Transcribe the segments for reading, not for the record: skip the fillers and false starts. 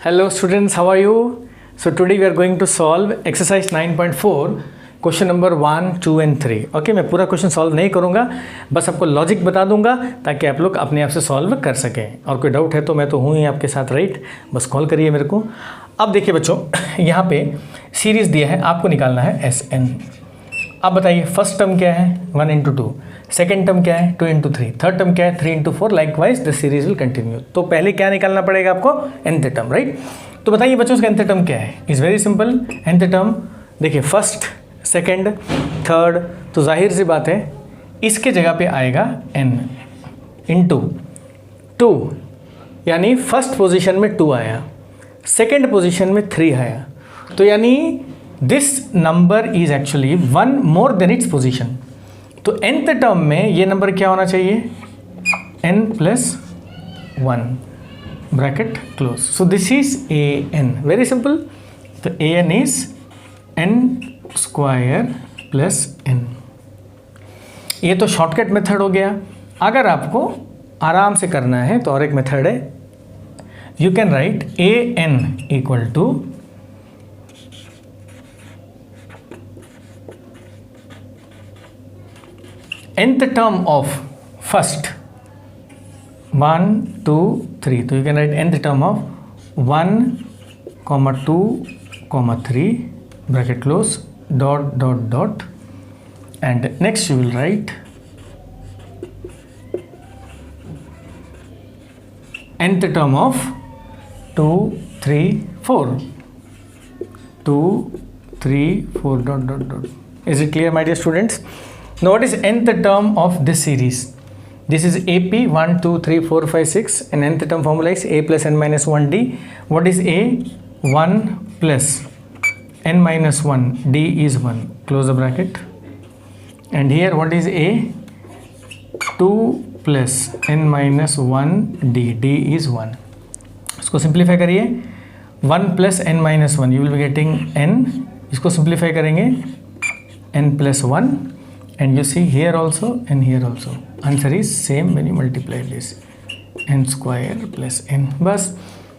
Hello students, how are you? So today we are going to solve exercise 9.4 question number 1, 2 and 3. Okay, मैं पूरा question solve नहीं करूँगा, बस आपको logic बता दूंगा ताकि आप लोग अपने आप से सॉल्व कर सकें. और कोई डाउट है तो मैं तो हूँ ही आपके साथ, राइट? बस कॉल करिए मेरे को. अब देखिए बच्चों, यहाँ पे सीरीज़ दिया है, आपको निकालना है एस एन. अब बताइए फर्स्ट टर्म क्या है 1 इंटू 2, सेकेंड टर्म क्या है 2 इंटू 3, थर्ड टर्म क्या है 3 into 4. Likewise the series will continue. तो पहले क्या निकालना पड़ेगा आपको? nth term, right? तो बताइए बच्चों इसका nth टर्म क्या है? Is very simple. nth term देखिए फर्स्ट, सेकेंड, थर्ड, तो जाहिर सी बात है इसके जगह पे आएगा n इंटू 2, यानी फर्स्ट पोजीशन में 2 आया, सेकेंड पोजीशन में 3 आया, तो यानी this number is actually 1 more than its position. तो nth टर्म में ये नंबर क्या होना चाहिए? n plus 1 bracket close. So this is an. Very simple. तो an is n square plus n. ये तो शॉर्टकट मेथड हो गया. अगर आपको आराम से करना है तो और एक मेथड है. You can write an equal to nth term of first 1, 2, 3. तो you can write nth term of 1, 2, 3 bracket close dot dot dot, and next you will write nth term of 2, 3, 4. 2, 3, 4 dot dot dot. Is it clear, my dear students? Now what is nth term of this series? This is AP 1, 2, 3, 4, 5, 6, and nth term formula is a plus n minus 1d. What is a? 1 plus n minus 1, d is 1. Close the bracket. And here what is a? 2 plus n minus 1 d, d is 1. इसको simplify करिए. 1 plus n minus 1, you will be getting n. इसको simplify करेंगे n plus 1. And you see here also and here also answer is same when you multiply this, n square plus n. बस.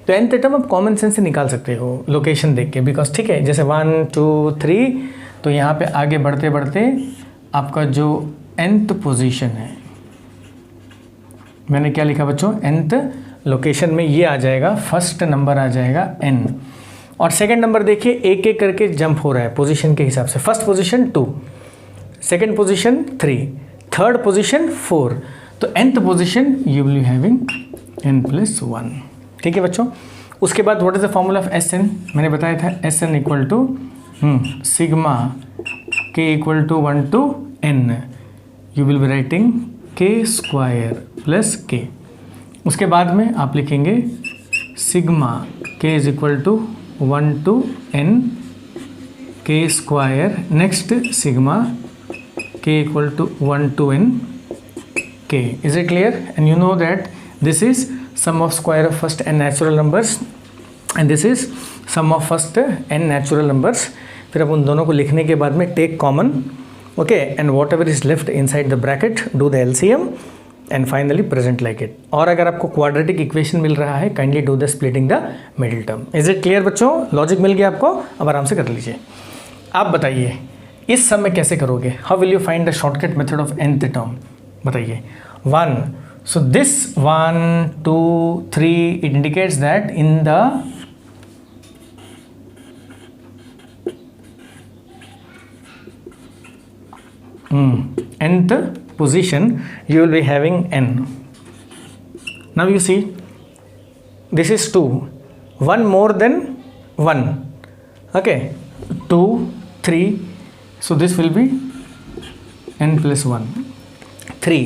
तो nth term आप common sense से निकाल सकते हो location देख के, बिकॉज ठीक है जैसे 1, 2, 3, तो यहाँ पे आगे बढ़ते बढ़ते आपका जो nth पोजीशन है, मैंने क्या लिखा बच्चों? nth लोकेशन में ये आ जाएगा, फर्स्ट नंबर आ जाएगा n, और सेकेंड नंबर देखिए एक एक करके जंप हो रहा है पोजीशन के हिसाब से. First position 2, second position 3, third position 4, तो nth position you will be having n plus 1. ठीक है बच्चों. उसके बाद what is the formula of Sn? मैंने बताया था Sn equal to sigma k equal to 1 to n. You will be writing k square plus k. उसके बाद में आप लिखेंगे sigma k is equal to 1 to n k square. Next sigma k equal to 1 to n k. Is it clear? And you know that this is sum of square of first n natural numbers and this is sum of first n natural numbers. फिर अब उन दोनों को लिखने के बाद में take common, okay, and whatever is left inside the bracket do the LCM and finally present like it. और अगर आपको quadratic equation मिल रहा है kindly do the splitting the middle term. Is it clear बच्चों? लॉजिक मिल गया आपको, अब आराम से कर लीजिए. आप बताइए इस सम में कैसे करोगे? How will you find the shortcut method of nth term? बताइए. 1, so this 1, 2, 3 it indicates that in the nth position you will be having n. Now you see this is 2, 1 more than 1, okay, 2, 3, so this will be n plus 1. 3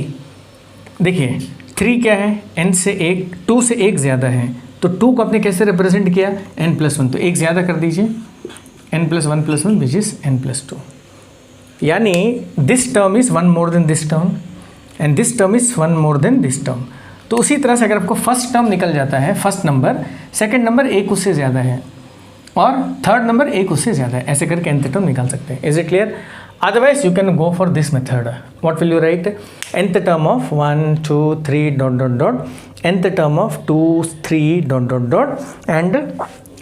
देखिए 3 क्या है? n से 1, 2 से 1 ज़्यादा है, तो 2 को आपने कैसे रिप्रेजेंट किया? n plus 1, तो 1 ज़्यादा कर दीजिए, n plus 1 which is n plus 2. यानी this term is 1 more than this term and this term is 1 more than this term. तो उसी तरह से अगर आपको फर्स्ट टर्म निकल जाता है, फर्स्ट नंबर, सेकेंड नंबर 1 उससे ज़्यादा है और थर्ड नंबर 1 उससे ज़्यादा है, ऐसे करके nth टर्म निकाल सकते हैं. Is it clear? Otherwise, you can go for this method. What will you write? Nth term of 1, 2, 3 dot dot dot, nth term of 2, 3 dot dot dot, and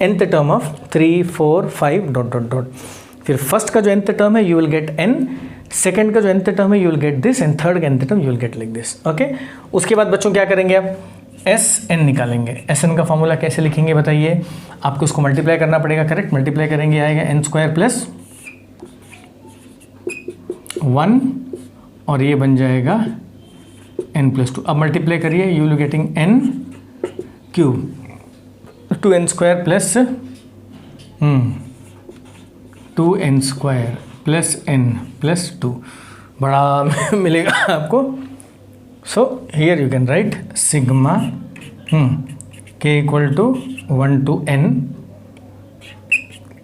nth term of 3, 4, 5 dot dot dot. फिर first का जो nth term है you will get n, second का जो nth term है you will get this, and third का nth term you will get like this. Okay, उसके बाद बच्चों क्या करेंगे आप? Sn निकालेंगे. Sn का फॉर्मूला कैसे लिखेंगे बताइए? आपको उसको मल्टीप्लाई करना पड़ेगा. करेक्ट, मल्टीप्लाई करेंगे आएगा n स्क्वायर प्लस 1 और ये बन जाएगा n प्लस 2. अब मल्टीप्लाई करिए, you will getting n cube 2n square plus 2n square plus n plus 2 बड़ा मिलेगा आपको. So here you can write sigma k equal to 1 to n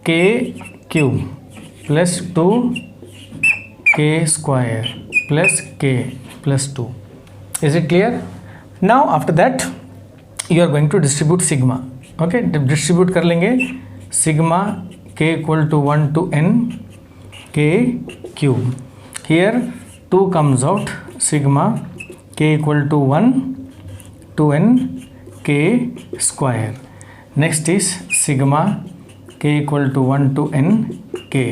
k cube plus 2 k square plus k plus 2. Is it clear? Now after that you are going to distribute sigma. Okay, distribute कर लेंगे sigma k equal to 1 to n k cube. Here 2 comes out, sigma k equal to 1 to n k square. Next is sigma k equal to 1 to n k.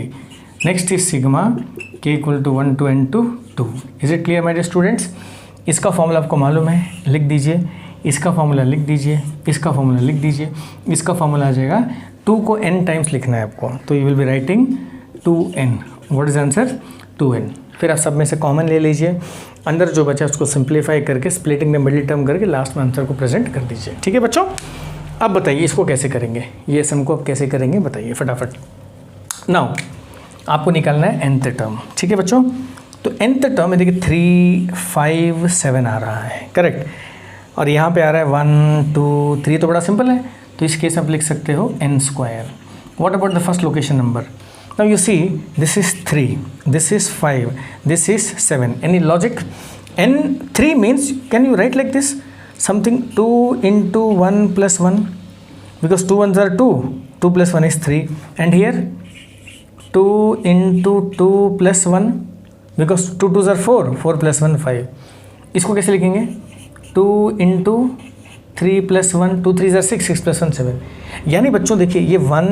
Next is sigma k equal to 1 to n to 2. Is it clear my dear students? इसका formula आपको मालूम है, लिख दीजिए. इसका formula लिख दीजिए, इसका फॉर्मूला लिख दीजिए. इसका फॉर्मूला आ जाएगा 2 को n टाइम्स लिखना है आपको, तो you will be writing 2n. What is answer? 2n. फिर आप सब में से कॉमन ले लीजिए, अंदर जो बचा उसको सिंप्लीफाई करके स्प्लिटिंग में मिडिल टर्म करके लास्ट में आंसर को प्रेजेंट कर दीजिए. ठीक है बच्चों, अब बताइए इसको कैसे करेंगे, ये सम को अब कैसे करेंगे बताइए फटाफट. नाउ आपको निकालना है nth टर्म. ठीक है बच्चों, तो nth टर्म में देखिए 3, 5, 7 आ रहा है. करेक्ट, और यहाँ पे आ रहा है 1, 2, 3. तो बड़ा सिंपल है, तो इस केस में आप लिख सकते हो n square. What about the first location number? Now you see this is 3, this is 5, this is 7. Any logic? n 3 means can you right like this, something 2 into 1 plus 1, because 2 1s are 2, 2 plus 1 is 3, and here 2 into 2 plus 1, because 2 2s are 4, 4 plus 1 5. इसको कैसे लिखेंगे? 2 into 3 plus 1, 2 3s are 6, 6 plus 1 7. यानी बच्चों देखिए ये 1,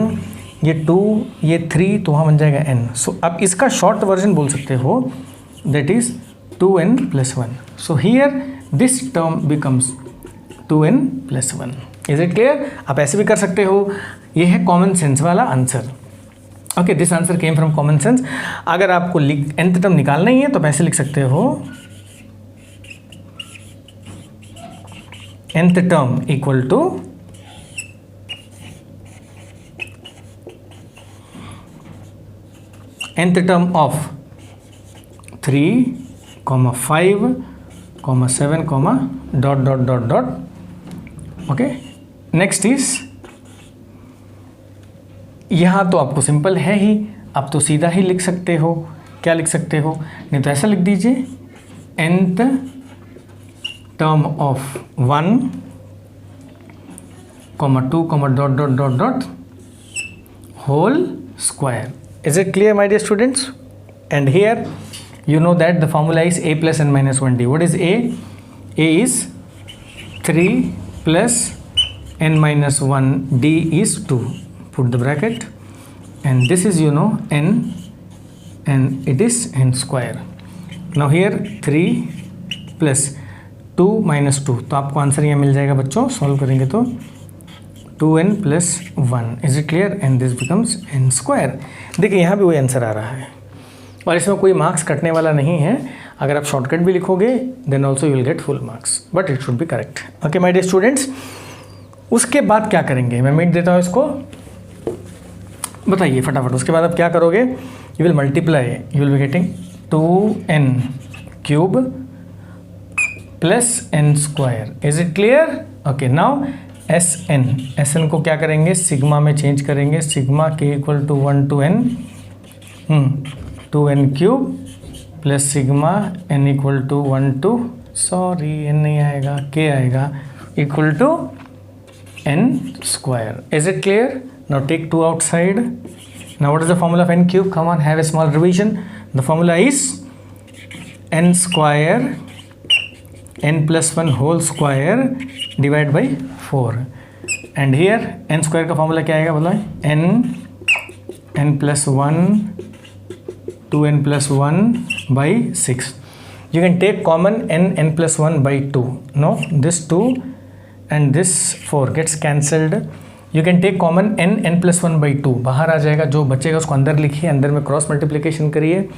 ये 2, ये 3, तो वहाँ बन जाएगा n. सो अब इसका शॉर्ट वर्जन बोल सकते हो, that is 2n plus 1. So here this term becomes 2n plus 1. Is it clear? आप ऐसे भी कर सकते हो, ये है कॉमन सेंस वाला answer. Okay, this answer came from common sense. अगर आपको nth टर्म निकालना ही है तो ऐसे लिख सकते हो, nth term equal to nth term of 3, 5, 7, dot dot dot dot. Okay, next is, यहाँ तो आपको सिंपल है ही, आप तो सीधा ही लिख सकते हो. क्या लिख सकते हो? नहीं तो ऐसा लिख दीजिए, nth term of 1, 2, dot dot dot dot whole square. Is it clear my dear students? And here you know that the formula is a plus n minus 1d. What is a? A is 3 plus n minus 1, d is 2. Put the bracket, and this is you know n, and it is n square. Now here 3 plus 2 minus 2, तो आपको answer यहाँ मिल जाएगा बच्चों. Solve करेंगे तो 2n plus 1. Is it clear? And this becomes n square. देखिए यहाँ भी वही आंसर आ रहा है, और इसमें कोई मार्क्स कटने वाला नहीं है. अगर आप शॉर्टकट भी लिखोगे then also you will get full marks, but it should be correct. Okay my dear students, उसके बाद क्या करेंगे? मैं मिनट देता हूँ इसको, बताइए फटाफट. उसके बाद आप क्या करोगे? You will multiply, you will be getting 2n cube plus n square. Is it clear? Okay, now Sn को क्या करेंगे? सिग्मा में चेंज करेंगे. Sigma k equal to 1 to n 2n cube plus sigma n equal to 1 to, sorry n नहीं आएगा, k आएगा, equal to n square. Is it clear? Now take 2 outside. Now what is the formula of n cube? Come on, have a small revision. The formula is n square n+1 whole square divide by 4 and here n square का formula क्या आएगा, बोलो n+1 2n+1 by 6. You can take common n+1 by 2. No, this 2 and this 4 gets cancelled. You can take common n+1 by 2. बाहर आ जाएगा, जो बचेगा उसको अंदर लिखिए, अंदर में क्रॉस मल्टीप्लिकेशन करिए,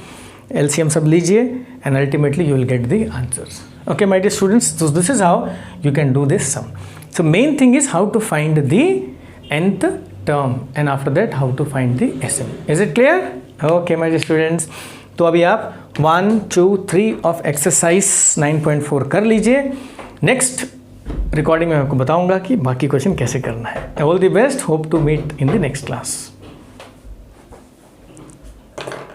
LCM सब लीजिए and ultimately you will get the answers. Okay, my dear students, so this is how you can do this sum. So main thing is how to find the nth term and after that how to find the SM. Is it clear? Okay, my dear students. तो अभी आप 1, 2, 3 of exercise 9.4 कर लीजिए. Next recording में आपको बताऊंगा कि बाकी क्वेश्चन कैसे करना है. All the best, hope to meet in the next class.